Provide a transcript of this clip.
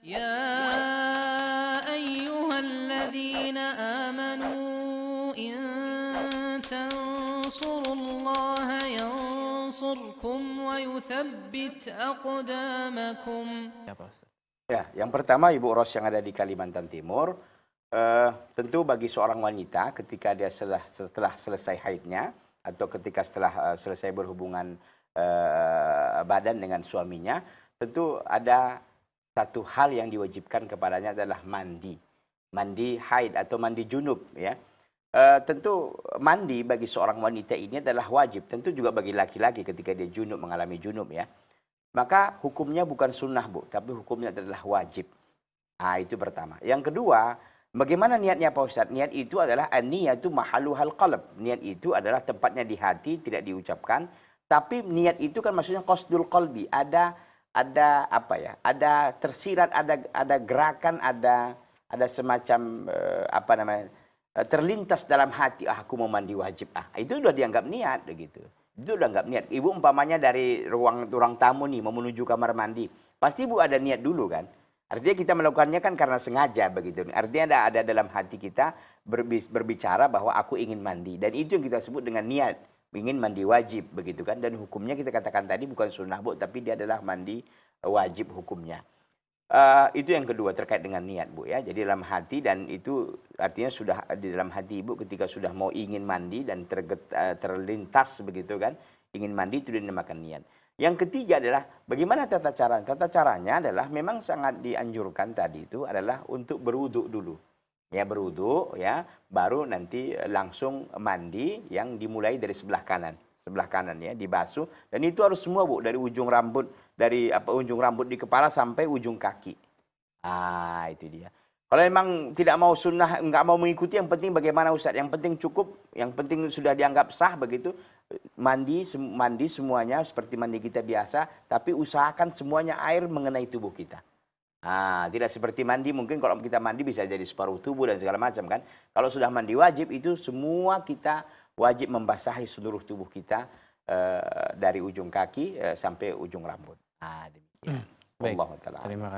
يا أيها الذين آمنوا إن تنصروا الله ينصركم ويثبت أقدامكم. Ya, yang pertama Ibu Ros yang ada di Kalimantan Timur, tentu bagi seorang wanita ketika dia setelah selesai haidnya atau ketika setelah selesai berhubungan badan dengan suaminya, tentu ada satu hal yang diwajibkan kepadanya adalah mandi haid atau mandi junub, ya. Tentu mandi bagi seorang wanita ini adalah wajib, tentu juga bagi laki-laki ketika dia junub, mengalami junub, ya. Maka hukumnya bukan sunnah, Bu, tapi hukumnya adalah wajib. Nah, itu pertama. Yang kedua, bagaimana niatnya Pak Ustadz? Niat itu adalah an-niyatu mahalluhal qalb. Niat itu adalah tempatnya di hati, tidak diucapkan. Tapi niat itu kan maksudnya qasdul qalbi. Ada apa ya? Ada tersirat, ada gerakan, ada semacam terlintas dalam hati, aku mau mandi wajib. Itu sudah dianggap niat begitu. Itu udah nggak niat. Ibu umpamanya dari ruang tamu nih mau menuju kamar mandi, pasti Ibu ada niat dulu kan. Artinya kita melakukannya kan karena sengaja begitu. Artinya ada dalam hati kita berbicara bahwa aku ingin mandi, dan itu yang kita sebut dengan niat, ingin mandi wajib begitu kan. Dan hukumnya kita katakan tadi bukan sunnah, Bu, tapi dia adalah mandi wajib hukumnya. Itu yang kedua terkait dengan niat, Bu, ya. Jadi dalam hati, dan itu artinya sudah di dalam hati Ibu ketika sudah mau ingin mandi dan terlintas begitu kan, ingin mandi, itu dinamakan niat. Yang ketiga adalah bagaimana tata cara. Tata caranya adalah memang sangat dianjurkan tadi itu adalah untuk berwudu dulu. Ya, berwudu, ya, baru nanti langsung mandi yang dimulai dari sebelah kanan ya, dibasuh, dan itu harus semua, Bu, dari ujung rambut, ujung rambut di kepala sampai ujung kaki. Itu dia. Kalau memang tidak mau sunnah, nggak mau mengikuti, yang penting bagaimana Ustaz? Yang penting cukup, yang penting sudah dianggap sah begitu, mandi semuanya seperti mandi kita biasa, tapi usahakan semuanya air mengenai tubuh kita. Tidak seperti mandi, mungkin kalau kita mandi bisa jadi separuh tubuh dan segala macam kan. Kalau sudah mandi wajib, itu semua kita wajib membasahi seluruh tubuh kita dari ujung kaki sampai ujung rambut. Demikian. Baik. Wallahu ta'ala. Terima kasih.